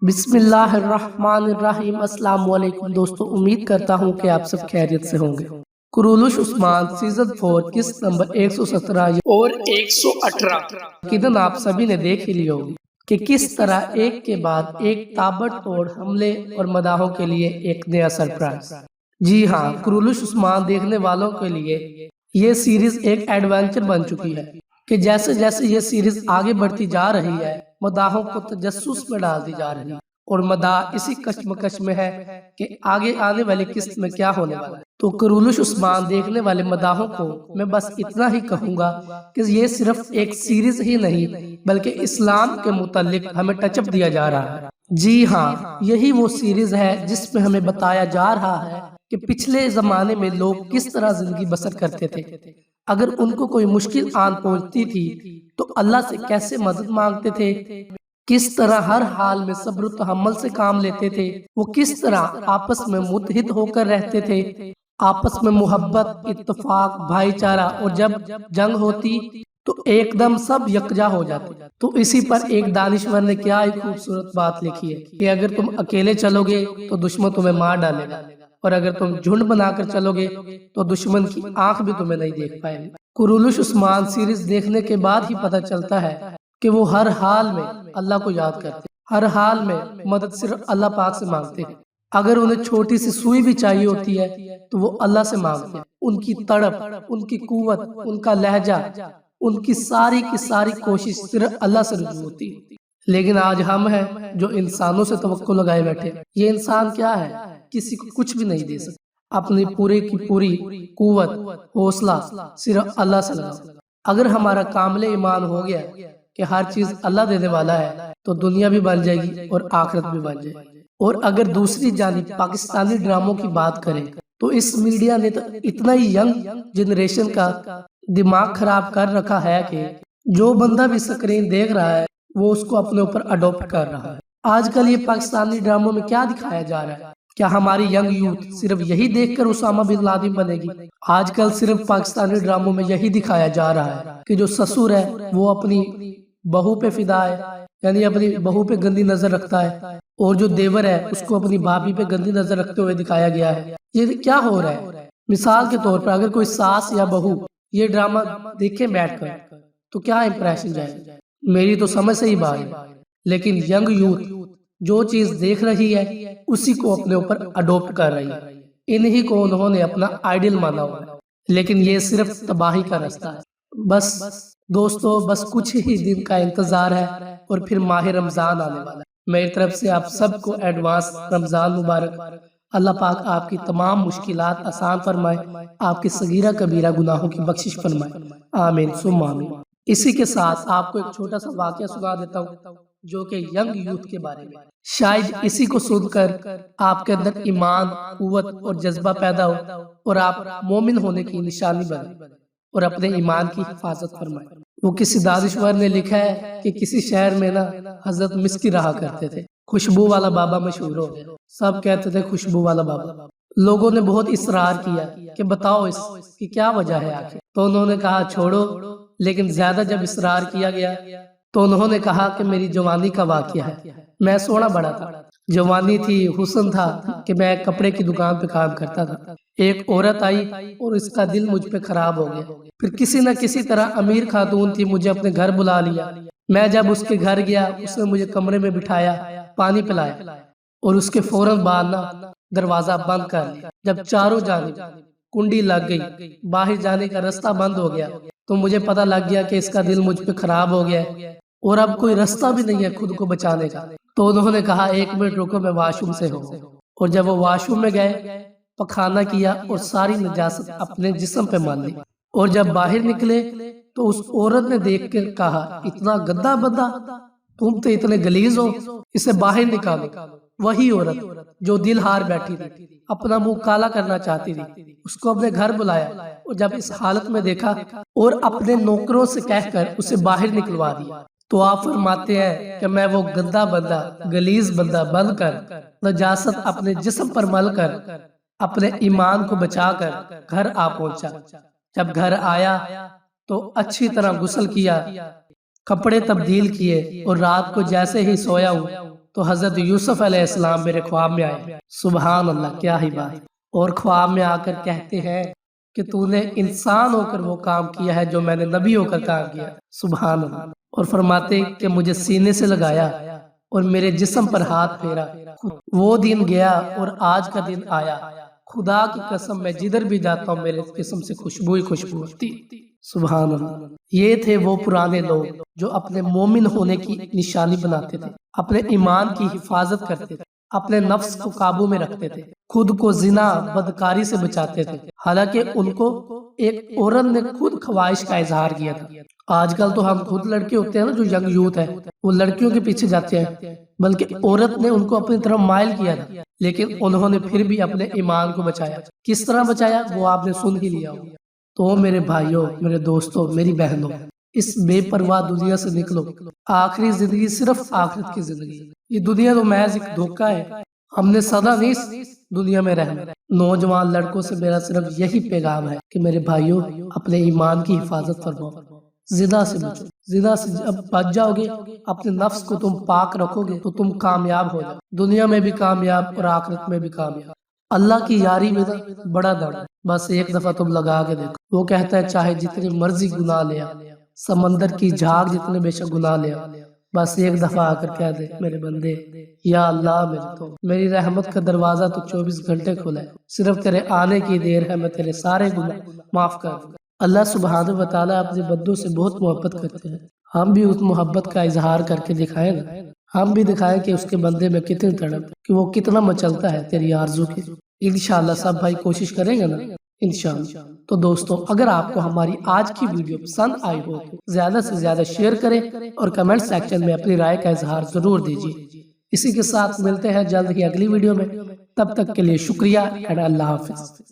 بسم اللہ الرحمن الرحیم۔ السلام علیکم دوستو، امید کرتا ہوں کہ آپ سب خیریت سے ہوں گے۔ کرولوش عثمان سیزن 4 قسط نمبر 117 اور 118 یقیناً آپ سبھی نے دیکھ ہی لی ہوگی کہ کس طرح ایک کے بعد ایک تابڑ توڑ حملے اور مداحوں کے لیے ایک نیا سرپرائز۔ جی ہاں، کرولوش عثمان دیکھنے والوں کے لیے یہ سیریز ایک ایڈونچر بن چکی ہے کہ جیسے جیسے یہ سیریز آگے بڑھتی جا رہی ہے، مداحوں کو تجسس میں ڈال دی جا رہی ہے اور مداح اسی کشمکش میں ہے کہ آگے آنے والی قسط میں کیا ہونے والا ہے۔ تو کرولوش عثمان دیکھنے والے مداحوں کو میں بس اتنا ہی کہوں گا کہ یہ صرف ایک سیریز ہی نہیں بلکہ اسلام کے متعلق ہمیں ٹچ اپ دیا جا رہا ہے۔ جی ہاں، یہی وہ سیریز ہے جس میں ہمیں بتایا جا رہا ہے کہ پچھلے زمانے میں لوگ کس طرح زندگی بسر کرتے تھے۔ اگر ان کو کوئی مشکل آن پہنچتی تھی تو اللہ سے کیسے مدد مانگتے تھے، کس طرح ہر حال میں صبر و تحمل سے کام لیتے تھے، وہ کس طرح آپس میں متحد ہو کر رہتے تھے، آپس میں محبت، اتفاق، بھائی چارہ، اور جب جنگ ہوتی تو ایک دم سب یکجا ہو جاتے۔ تو اسی پر ایک دانشور نے کیا ایک خوبصورت بات لکھی ہے کہ اگر تم اکیلے چلو گے تو دشمن تمہیں مار ڈالے گا، اور اگر تم جھنڈ بنا کر چلو گے تو دشمن کی آنکھ بھی تمہیں نہیں دیکھ پائے گی۔ کرولوش عثمان سیریز دیکھنے کے بعد ہی پتہ چلتا ہے کہ وہ ہر حال میں اللہ کو یاد کرتے، ہر حال میں مدد صرف اللہ پاک سے مانگتے ہیں۔ اگر انہیں چھوٹی سی سوئی بھی چاہیے ہوتی ہے تو وہ اللہ سے مانگتے ہیں۔ ان کی تڑپ، ان کی قوت، ان کا لہجہ، ان کی ساری کوشش صرف اللہ سے رجوع ہوتی ہے۔ لیکن آج ہم ہیں جو انسانوں سے توقع لگائے بیٹھے۔ یہ انسان کیا ہے؟ کسی کو کچھ بھی نہیں دے سکتا۔ اپنی پورے کی پوری قوت، حوصلہ صرف اللہ سے لگاؤ۔ اگر ہمارا کامل ایمان ہو گیا کہ ہر چیز اللہ دینے والا ہے تو دنیا بھی بن جائے گی اور آخرت بھی بن جائے گی۔ اور اگر دوسری جانب پاکستانی ڈراموں کی بات کریں تو اس میڈیا نے تو اتنا ہی ینگ جنریشن کا دماغ خراب کر رکھا ہے کہ جو بندہ بھی سکرین دیکھ رہا ہے وہ اس کو اپنے اوپر اڈاپٹ کر رہا ہے۔ آج کل یہ پاکستانی ڈراموں میں کیا دکھایا جا رہا ہے؟ کیا ہماری ینگ یوتھ صرف یہی دیکھ کر اسامہ بن لادن بنے گی؟ آج کل صرف پاکستانی ڈراموں میں یہی دکھایا جا رہا ہے کہ جو سسر ہے وہ اپنی بہو پہ فدا ہے، یعنی اپنی بہو پہ گندی نظر رکھتا ہے، اور جو دیور ہے اس کو اپنی بھابھی پہ گندی نظر رکھتے ہوئے دکھایا گیا ہے۔ یہ کیا ہو رہا ہے؟ مثال کے طور پر اگر کوئی ساس یا بہو یہ ڈرامہ دیکھیں بیٹھ کر تو کیا امپریشن جائے گا؟ میری تو سمجھ سے ہی باہر ہے۔ لیکن ینگ یوتھ جو چیز دیکھ رہی ہے اسی کو اپنے اوپر اڈاپٹ کر رہی ہے، انہی کو انہوں نے اپنا آئیڈل مانا ہوا ہے۔ لیکن یہ صرف تباہی کا راستہ ہے۔ بس دوستو، بس کچھ ہی دن کا انتظار ہے اور پھر ماہ رمضان آنے والا ہے۔ میری طرف سے آپ سب کو ایڈوانس رمضان مبارک۔ اللہ پاک آپ کی تمام مشکلات آسان فرمائے، آپ کی صغیرہ کبیرہ گناہوں کی بخشش فرمائے، آمین ثم آمین۔ اسی کے ساتھ آپ کو ایک چھوٹا سا واقعہ سنا دیتا ہوں جو کہ ینگ یوتھ کے بارے میں، شاید اسی کو سن کر آپ کے اندر ایمان، قوت اور جذبہ پیدا ہو اور آپ مومن ہونے کی نشانی بنے اور اپنے ایمان کی حفاظت فرمائے۔ وہ کسی دانشور نے لکھا ہے کہ کسی شہر میں نا حضرت مسکی رہا کرتے تھے۔ خوشبو والا بابا مشہور ہو گیا، سب کہتے تھے خوشبو والا بابا۔ لوگوں نے بہت اصرار کیا کہ بتاؤ اس کی کیا وجہ ہے آخر، تو انہوں نے کہا چھوڑو، لیکن زیادہ جب اصرار کیا گیا تو انہوں نے کہا کہ میری جوانی کا واقعہ ہے۔ میں سونا بڑا تھا، جوانی تھی، حسن تھا کہ میں کپڑے کی دکان پہ کام کرتا تھا۔ ایک عورت آئی اور اس کا دل مجھ پہ خراب ہو گیا، پھر کسی نہ کسی طرح امیر خاتون تھی، مجھے اپنے گھر بلا لیا۔ میں جب اس کے گھر گیا اس نے مجھے کمرے میں بٹھایا، پانی پلایا اور اس کے فوراً بعد نا دروازہ بند کر لیا۔ جب چاروں جانب کنڈی لگ گئی، باہر جانے کا راستہ بند ہو گیا تو مجھے پتہ لگ گیا کہ اس کا دل مجھ پہ خراب ہو گیا اور اب کوئی راستہ بھی نہیں ہے خود کو بچانے کا۔ تو انہوں نے کہا ایک منٹ رکو، میں واش روم سے ہوں۔ اور جب وہ واش روم میں گئے، پخانہ کیا اور ساری نجاست اپنے جسم پہ مان لی، اور جب باہر نکلے تو اس عورت نے دیکھ کر کہا اتنا گندا بندہ، تم تو اتنے گلیز ہو، اسے باہر نکالو۔ وہی عورت جو دل ہار بیٹھی تھی، اپنا منہ کالا کرنا چاہتی تھی، اس کو اپنے گھر بلایا اور جب اس حالت میں دیکھا اور اپنے نوکروں سے کہہ کر اسے باہر نکلوا دیا، تو آپ فرماتے ہیں کہ میں وہ گندا بندہ، گلیز بندہ بن کر، نجاست اپنے جسم پر مل کر، اپنے ایمان کو بچا کر گھر آ پہنچا۔ جب گھر آیا تو اچھی طرح غسل کیا، کپڑے تبدیل کیے اور رات کو جیسے ہی سویا ہوں تو حضرت یوسف علیہ السلام میرے خواب میں آئے. سبحان اللہ، کیا ہی بات. اور خواب میں آ کر کہتے ہیں کہ تو نے انسان ہو کر وہ کام کیا ہے جو میں نے نبی ہو کر کام کیا. سبحان اللہ. اور فرماتے کہ مجھے سینے سے لگایا اور میرے جسم پر ہاتھ پھیرا. وہ دن گیا اور آج کا دن آیا. خدا کی قسم میں جدھر بھی جاتا ہوں میرے جسم سے خوشبو ہی خوشبو ہوتی. سبحان اللہ. یہ تھے وہ پرانے لوگ جو اپنے مومن ہونے کی نشانی بناتے تھے، اپنے ایمان کی حفاظت کرتے تھے، اپنے نفس کو قابو میں رکھتے تھے، خود کو زنا بدکاری سے بچاتے تھے. حالانکہ ان کو ایک عورت نے خود خواہش کا اظہار کیا تھا. آج کل تو ہم خود لڑکے ہوتے ہیں نا، جو ینگ یوتھ ہے وہ لڑکیوں کے پیچھے جاتے ہیں، بلکہ عورت نے ان کو اپنی طرف مائل کیا تھا، لیکن انہوں نے پھر بھی اپنے ایمان کو بچایا. کس طرح بچایا وہ آپ نے سن ہی لیا ہوگا. تو میرے بھائیوں، میرے دوستوں، میری بہنوں، اس بے پرواہ دنیا سے نکلو. آخری زندگی صرف آخرت کی زندگی ہے. یہ دنیا تو محض ایک دھوکہ ہے. ہم نے سدا نہیں اس دنیا میں رہنا. نوجوان لڑکوں سے میرا صرف یہی پیغام ہے کہ میرے بھائیوں، اپنے ایمان کی حفاظت فرماؤ. زنا سے بچو. زنا سے جب بچ جاؤ گے، اپنے نفس کو تم پاک رکھو گے تو تم کامیاب ہو جاؤ. دنیا میں بھی کامیاب اور آخرت میں بھی کامیاب. اللہ کی یاری میں بڑا دڑ ہے. بس ایک دفعہ تم لگا کے دیکھو. وہ کہتا ہے چاہے جتنی مرضی گناہ لیا، سمندر کی جھاگ جتنے بے شک گناہ لیا، بس ایک دفعہ آ کر کہہ دے میرے بندے، یا اللہ میری رحمت کا دروازہ تو 24 گھنٹے کھلا ہے، صرف تیرے آنے کی دیر ہے، میں تیرے سارے گناہ معاف کر دوں. اللہ سبحانہ و تعالیٰ اپنے بندوں سے بہت محبت کرتے ہیں. ہم بھی اس محبت کا اظہار کر کے دکھائیں نا. ہم بھی دکھائیں کہ اس کے بندے میں کتنی تڑپ، کہ وہ کتنا مچلتا ہے تیری آرزو کی. انشاءاللہ سب بھائی کوشش کریں گے نا انشاءاللہ. تو دوستو، اگر آپ کو ہماری آج کی ویڈیو پسند آئی ہو تو زیادہ سے زیادہ شیئر کریں اور کمنٹ سیکشن میں اپنی رائے کا اظہار ضرور دیجیے. اسی کے ساتھ ملتے ہیں جلد ہی اگلی ویڈیو میں. تب تک کے لیے شکریہ. اللہ حافظ.